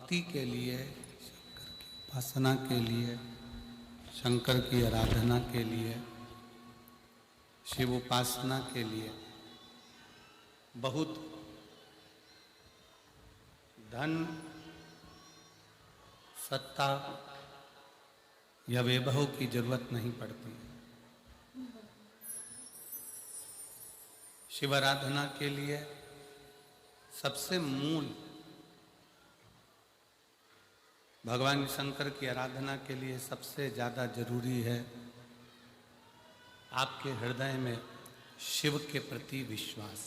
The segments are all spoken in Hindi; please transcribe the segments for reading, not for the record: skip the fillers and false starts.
भक्ति के लिए, शंकर की उपासना के लिए, शंकर की आराधना के लिए, शिव उपासना के लिए बहुत धन, सत्ता या वैभव की जरूरत नहीं पड़ती। शिव आराधना के लिए सबसे मूल, भगवान शंकर की आराधना के लिए सबसे ज़्यादा जरूरी है आपके हृदय में शिव के प्रति विश्वास,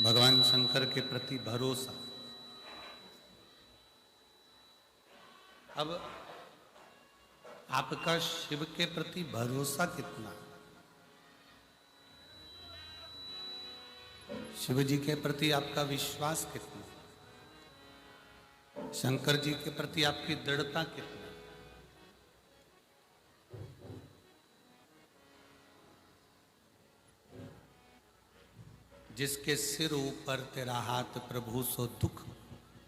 भगवान शंकर के प्रति भरोसा। अब आपका शिव के प्रति भरोसा कितना, शिव जी के प्रति आपका विश्वास कितना, शंकर जी के प्रति आपकी दृढ़ता कितना। जिसके सिर ऊपर तेरा हाथ प्रभु सो दुख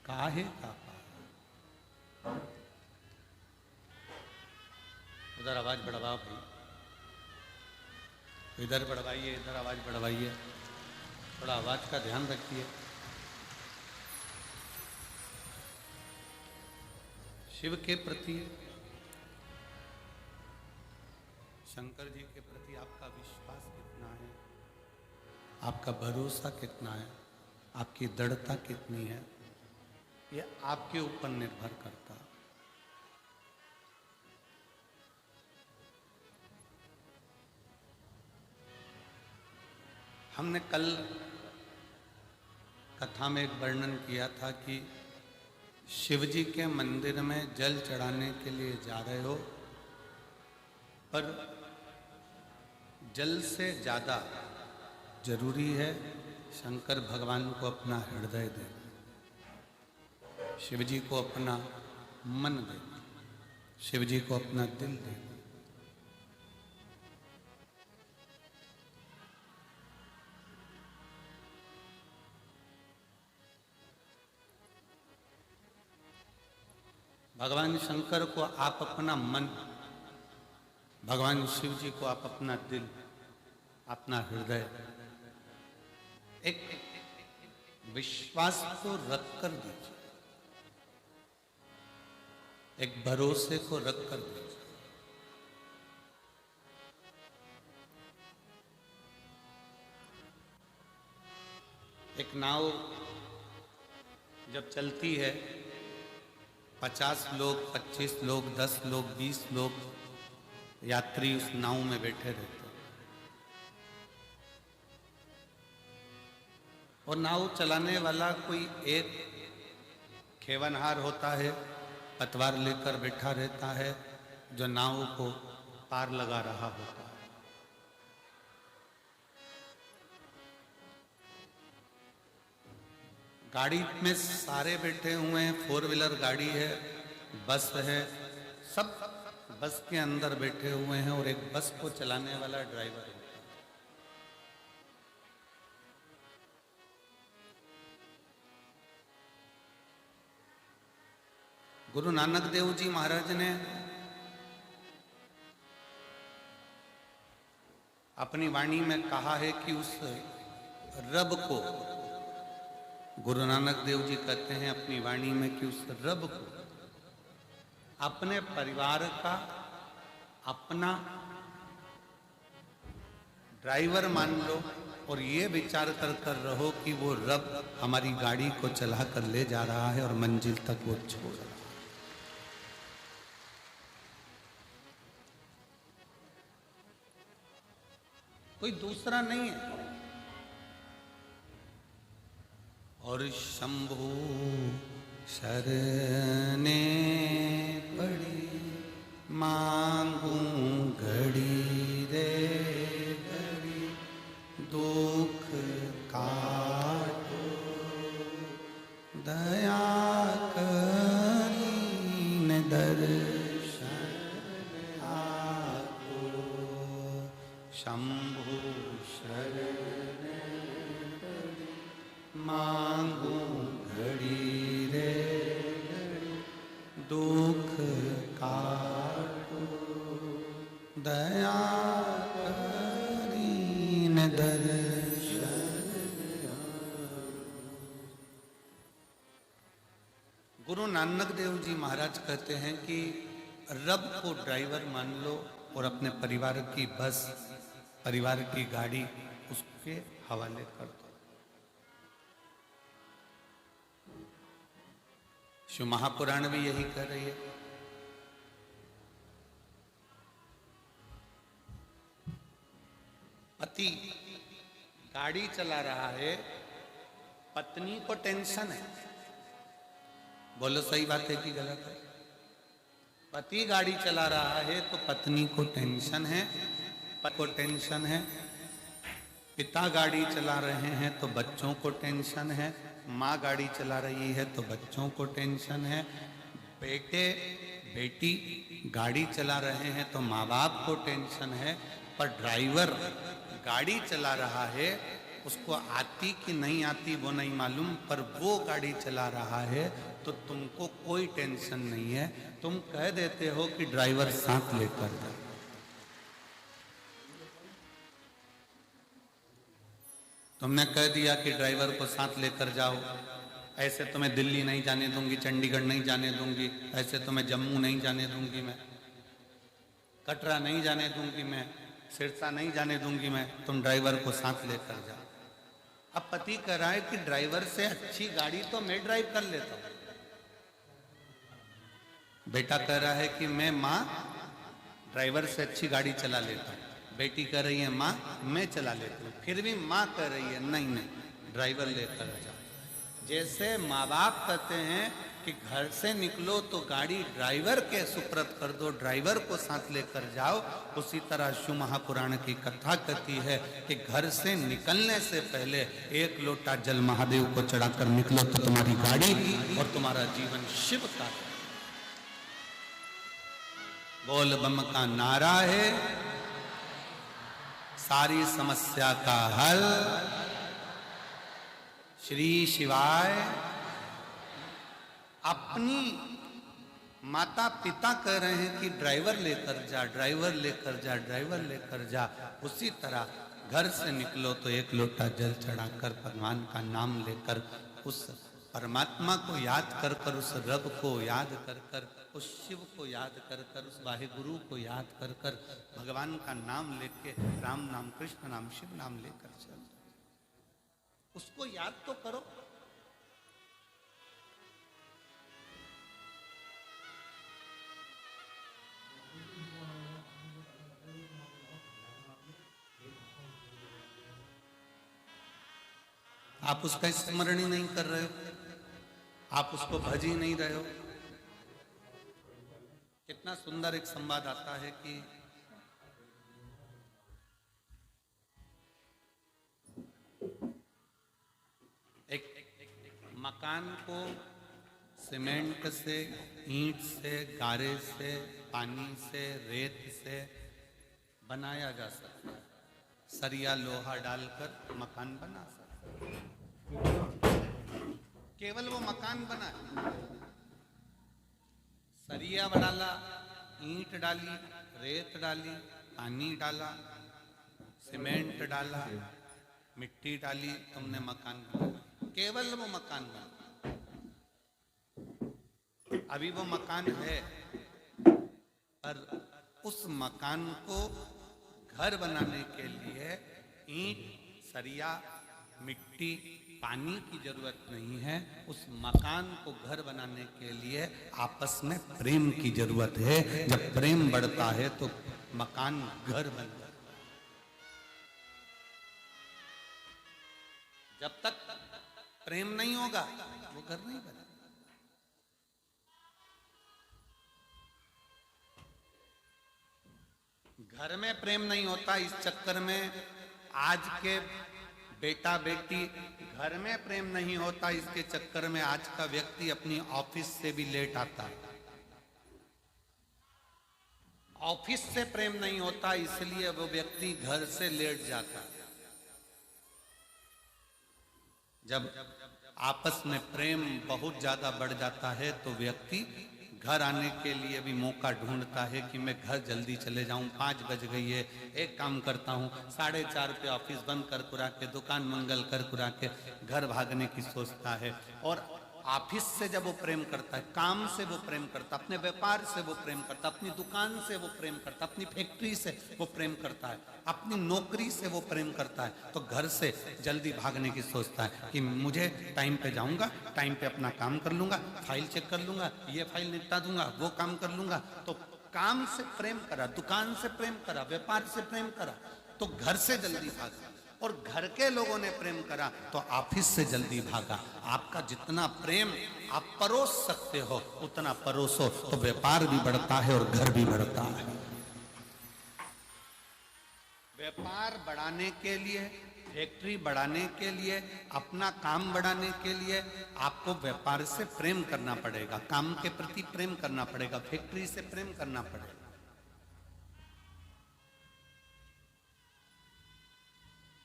काहे का पार। उधर आवाज बढ़वाओ भाई, इधर बढ़वाइए, इधर आवाज बढ़वाइए, थोड़ा आवाज का ध्यान रखिए। शिव के प्रति, शंकर जी के प्रति आपका विश्वास कितना है, आपका भरोसा कितना है, आपकी दृढ़ता कितनी है, यह आपके ऊपर निर्भर करता है। हमने कल कथा में एक वर्णन किया था कि शिव जी के मंदिर में जल चढ़ाने के लिए जा रहे हो, पर जल से ज़्यादा जरूरी है शंकर भगवान को अपना हृदय देना, शिव जी को अपना मन देना, शिव जी को अपना दिल देना। भगवान शंकर को आप अपना मन, भगवान शिव जी को आप अपना दिल, अपना हृदय, एक विश्वास को रख कर दीजिए, एक भरोसे को रख कर दीजिए। एक नाव जब चलती है, 50 लोग, 25 लोग, 10 लोग, 20 लोग यात्री उस नाव में बैठे रहते हैं, और नाव चलाने वाला कोई एक खेवनहार होता है, पतवार लेकर बैठा रहता है, जो नाव को पार लगा रहा होता है। गाड़ी में सारे बैठे हुए हैं, 4 व्हीलर गाड़ी है, बस है, सब बस के अंदर बैठे हुए हैं, और एक बस को चलाने वाला ड्राइवर है। गुरु नानक देव जी महाराज ने अपनी वाणी में कहा है कि उस रब को, गुरु नानक देव जी कहते हैं अपनी वाणी में कि उस रब को अपने परिवार का अपना ड्राइवर मान लो, और ये विचार कर रहो कि वो रब हमारी गाड़ी को चला कर ले जा रहा है और मंजिल तक वो छोड़ रहा है। कोई दूसरा नहीं है। और शंभु शरणे पड़ी मांगू घड़ी रे घड़ी, दुख काटो दया करीन दर्शन आपो। शंभु शरण मांगू घड़ी रे दुख काटो दया करीन दर्शन। गुरु नानक देव जी महाराज कहते हैं कि रब को ड्राइवर मान लो और अपने परिवार की बस, परिवार की गाड़ी उसके हवाले कर दो। शिव महापुराण भी यही कह रही है। पति गाड़ी चला रहा है, पत्नी को टेंशन है। बोलो सही बात है कि गलत है? पति गाड़ी चला रहा है तो पत्नी को टेंशन है, पति को टेंशन है। पिता गाड़ी चला रहे हैं तो बच्चों को टेंशन है। माँ गाड़ी चला रही है तो बच्चों को टेंशन है। बेटे बेटी गाड़ी चला रहे हैं तो माँ बाप को टेंशन है। पर ड्राइवर गाड़ी चला रहा है, उसको आती कि नहीं आती वो नहीं मालूम, पर वो गाड़ी चला रहा है तो तुमको कोई टेंशन नहीं है। तुम कह देते हो कि ड्राइवर साथ लेकर जाए। तुमने कह दिया कि ड्राइवर को साथ लेकर जाओ, ऐसे तो मैं दिल्ली नहीं जाने दूंगी, चंडीगढ़ नहीं जाने दूंगी, ऐसे तो मैं जम्मू नहीं जाने दूंगी, मैं कटरा नहीं जाने दूंगी, मैं सिरसा नहीं जाने दूंगी, मैं तुम ड्राइवर को साथ लेकर जाओ। अब पति कह रहा है कि ड्राइवर से अच्छी गाड़ी तो मैं ड्राइव कर लेता हूं। बेटा कह रहा है कि मैं माँ ड्राइवर से अच्छी गाड़ी चला लेता हूं। बेटी कह रही है माँ मैं चला लेती हूँ। फिर भी माँ कह रही है नहीं नहीं ड्राइवर लेकर जाओ। जैसे माँ बाप कहते हैं कि घर से निकलो तो गाड़ी ड्राइवर के सुपुर्द कर दो, ड्राइवर को साथ लेकर जाओ, उसी तरह शिव महापुराण की कथा कहती है कि घर से निकलने से पहले एक लोटा जल महादेव को चढ़ाकर निकलो तो तुम्हारी गाड़ी और तुम्हारा जीवन शिव का है। बोल बम का नारा है, सारी समस्या का हल श्री शिवाय। अपनी माता पिता कह रहे हैं कि ड्राइवर लेकर जा, ड्राइवर लेकर जा, ड्राइवर लेकर जा, उसी तरह घर से निकलो तो एक लोटा जल चढ़ाकर भगवान का नाम लेकर, उस परमात्मा को याद कर कर, उस रब को याद कर कर, उस शिव को याद कर कर, उस वाहेगुरु को याद कर कर, भगवान का नाम लेके, राम नाम, कृष्ण नाम, शिव नाम लेकर चल, उसको याद तो करो। आप उसका स्मरण ही नहीं कर रहे हो, आप उसको भज ही नहीं रहे हो। कितना सुंदर एक संवाद आता है कि एक मकान को सीमेंट से, ईंट से, गारे से, पानी से, रेत से बनाया जा सकता है। सरिया लोहा डालकर मकान बना सकता है। केवल वो मकान बना, सरिया डाला, ईंट डाली, रेत डाली, पानी डाला, सीमेंट डाला, मिट्टी डाली, तुमने मकान बना। केवल वो मकान बना। अभी वो मकान है, पर उस मकान को घर बनाने के लिए ईंट, सरिया, मिट्टी, पानी की जरूरत नहीं है। उस मकान को घर बनाने के लिए आपस में प्रेम की जरूरत है। जब प्रेम बढ़ता है तो मकान घर बनता है। जब तक प्रेम नहीं होगा वो घर नहीं बनेगा। घर में प्रेम नहीं होता, इस चक्कर में आज के बेटा बेटी, घर में प्रेम नहीं होता, इसके चक्कर में आज का व्यक्ति अपनी ऑफिस से भी लेट आता है। ऑफिस से प्रेम नहीं होता, इसलिए वो व्यक्ति घर से लेट जाता है। जब आपस में प्रेम बहुत ज्यादा बढ़ जाता है तो व्यक्ति घर आने के लिए भी मौका ढूंढता है कि मैं घर जल्दी चले जाऊं, 5 बज गई है, एक काम करता हूं, 4:30 पे ऑफिस बंद कर कुरा के, दुकान मंगल कर कुरा के घर भागने की सोचता है। और ऑफिस से जब वो प्रेम करता है, काम से वो प्रेम करता, अपने व्यापार से वो प्रेम करता, अपनी दुकान से वो प्रेम करता, अपनी फैक्ट्री से वो प्रेम करता है, अपनी नौकरी से वो प्रेम करता है, तो घर से जल्दी भागने की सोचता है कि मुझे टाइम पे जाऊंगा, टाइम पे अपना काम कर लूंगा, फाइल चेक कर लूंगा, ये फाइल निपटा दूंगा, वो काम कर लूंगा। तो काम से प्रेम करा, दुकान से प्रेम करा, व्यापार से प्रेम करा, तो घर से जल्दी भागा। और घर के लोगों ने प्रेम करा तो ऑफिस से जल्दी भागा। आपका जितना प्रेम आप परोस सकते हो उतना परोसो, तो व्यापार भी बढ़ता है और घर भी बढ़ता है। व्यापार बढ़ाने के लिए, फैक्ट्री बढ़ाने के लिए, अपना काम बढ़ाने के लिए आपको व्यापार से प्रेम करना पड़ेगा, काम के प्रति प्रेम करना पड़ेगा, फैक्ट्री से प्रेम करना पड़ेगा।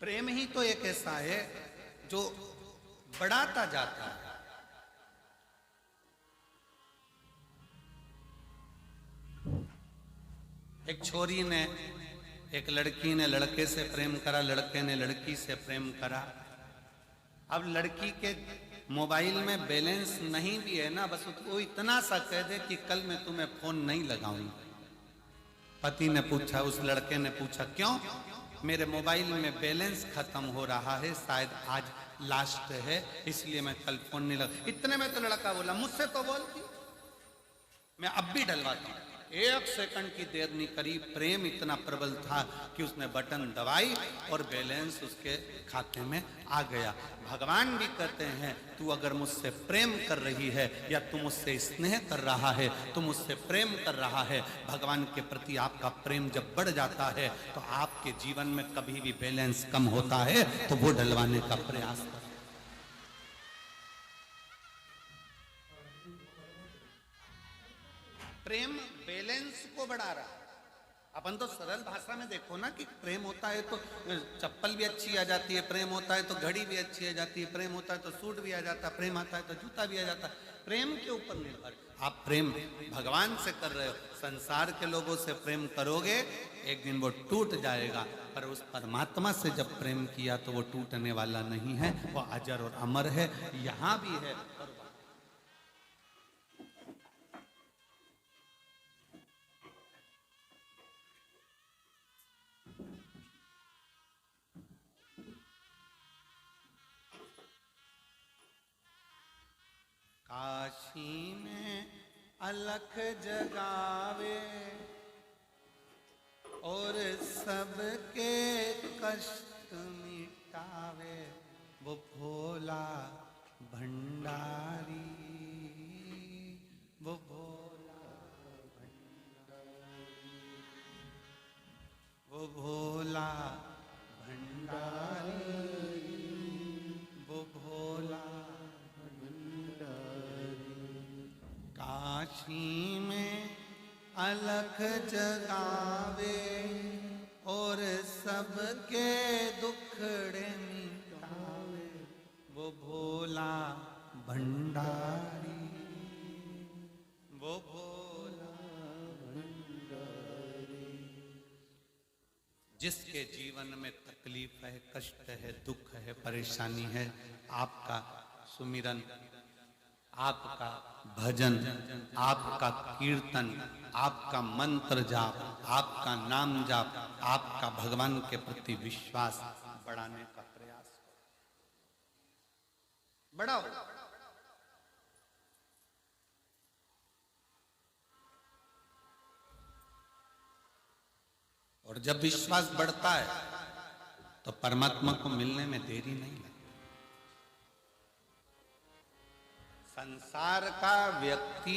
प्रेम ही तो एक ऐसा है जो बढ़ाता जाता है। एक छोरी ने, एक लड़की ने लड़के से प्रेम करा, लड़के ने लड़की से प्रेम करा। अब लड़की के मोबाइल में बैलेंस नहीं भी है ना, बस वो इतना सा कह दे कि कल मैं तुम्हें फोन नहीं लगाऊंगा। पति ने पूछा, उस लड़के ने पूछा, क्यों? मेरे मोबाइल में बैलेंस खत्म हो रहा है, शायद आज लास्ट है, इसलिए मैं कल फोन नहीं लगा। इतने में तो लड़का बोला, मुझसे तो बोलती, मैं अब भी डलवाता हूं। 1 सेकंड की देर नहीं करी, प्रेम इतना प्रबल था कि उसने बटन दबाई और बैलेंस उसके खाते में आ गया। भगवान भी कहते हैं, तू अगर मुझसे प्रेम कर रही है या तू मुझसे स्नेह कर रहा है, तू मुझसे प्रेम कर रहा है, भगवान के प्रति आपका प्रेम जब बढ़ जाता है तो आपके जीवन में कभी भी बैलेंस कम होता है तो वो डलवाने का प्रयास करें। प्रेम बैलेंस को बढ़ा रहा है। अपन तो सरल भाषा में देखो ना कि प्रेम होता है तो चप्पल भी अच्छी आ जाती है, प्रेम होता है तो घड़ी भी अच्छी आ जाती है, प्रेम होता है तो सूट भी आ जाता है, प्रेम आता है तो जूता भी आ जाता है। प्रेम के ऊपर निर्भर। आप प्रेम भगवान से कर रहे हो, संसार के लोगों से प्रेम करोगे एक दिन वो टूट जाएगा, पर उस परमात्मा से जब प्रेम किया तो वो टूटने वाला नहीं है, वो अजर और अमर है, यहाँ भी है। काशी में अलख जगावे और सबके कष्ट मिटावे, वो भोला भंडारी, वो भोला भंडारी, वो भोला भंडारी, वो भोला। काशी में अलख जगावे और सबके दुखड़े मिटावे, वो भोला भंडारी, वो भोला भंडारी। जिसके जीवन में तकलीफ है, कष्ट है, दुख है, परेशानी है, आपका सुमिरन, आपका भजन, आपका कीर्तन, आपका मंत्र जाप, आपका नाम जाप, आपका भगवान के प्रति विश्वास बढ़ाने का प्रयास बढ़ाओ। और जब विश्वास बढ़ता है तो परमात्मा को मिलने में देरी नहीं लगती। संसार का व्यक्ति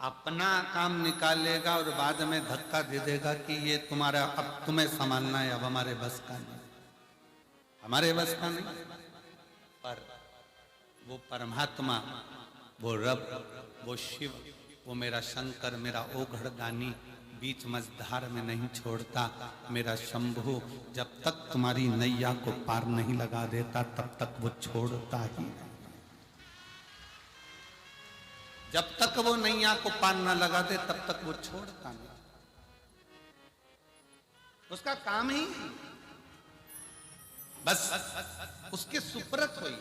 अपना काम निकालेगा और बाद में धक्का दे देगा कि ये तुम्हारा, अब तुम्हें संभालना है, अब हमारे बस का नहीं, हमारे बस का नहीं। पर वो परमात्मा, वो रब, वो शिव, वो मेरा शंकर, मेरा ओघड़ दानी बीच मझधार में नहीं छोड़ता। मेरा शंभू जब तक तुम्हारी नैया को पार नहीं लगा देता तब तक वो छोड़ता ही नहीं। जब तक वो नैया को पार न लगा दे तब तक वो छोड़ता नहीं। उसका काम ही बस उसके सुपरत हुई।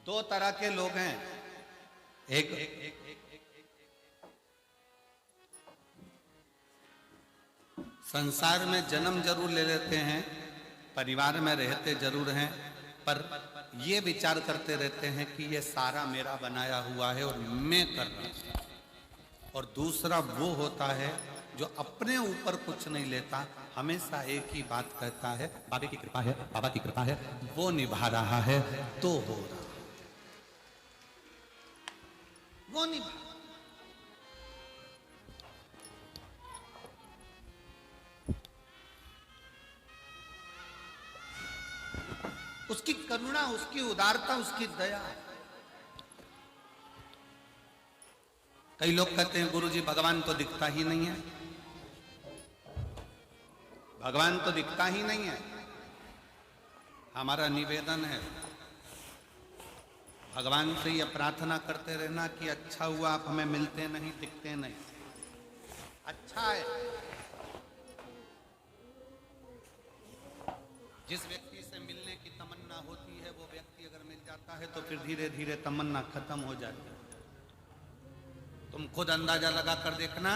दो तरह के लोग हैं। एक संसार में जन्म जरूर ले लेते हैं, परिवार में रहते जरूर हैं, पर ये विचार करते रहते हैं कि ये सारा मेरा बनाया हुआ है और मैं कर रहा हूं। और दूसरा वो होता है जो अपने ऊपर कुछ नहीं लेता, हमेशा एक ही बात कहता है, बाबा की कृपा है, बाबा की कृपा है, वो निभा रहा है तो हो रहा, वो निभा। उसकी करुणा, उसकी उदारता, उसकी दया। कई लोग कहते हैं गुरुजी भगवान तो दिखता ही नहीं है, भगवान तो दिखता ही नहीं है। हमारा निवेदन है भगवान से यह प्रार्थना करते रहना कि अच्छा हुआ आप हमें मिलते नहीं, दिखते नहीं। अच्छा है जिस व्यक्ति से मिलने की तमन्ना होती है वो व्यक्ति अगर मिल जाता है तो फिर धीरे धीरे तमन्ना खत्म हो जाती है। तुम खुद अंदाजा लगा कर देखना,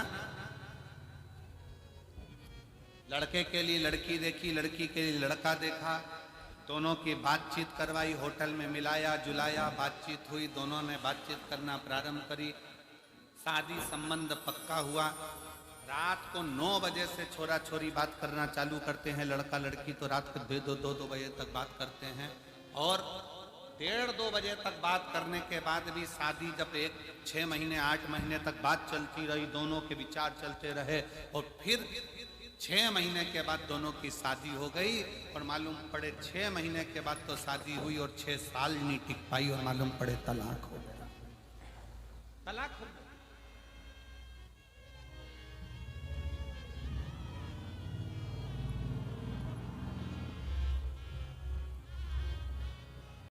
लड़के के लिए लड़की देखी, लड़की के लिए लड़का देखा, दोनों की बातचीत करवाई, होटल में मिलाया जुलाया, बातचीत हुई, दोनों ने बातचीत करना प्रारंभ करी, शादी संबंध पक्का हुआ। रात को 9 बजे से छोरा छोरी बात करना चालू करते हैं, लड़का लड़की तो रात को 2 बजे तक बात करते हैं। और 1:30-2 बजे तक बात करने के बाद भी शादी जब 6 महीने 8 महीने तक बात चलती रही, दोनों के विचार चलते रहे और फिर 6 महीने के बाद दोनों की शादी हो गई। और मालूम पड़े 6 महीने के बाद तो शादी हुई और 6 साल नहीं टिक पाई और मालूम पड़े तलाक हो गया, तलाक हो गया।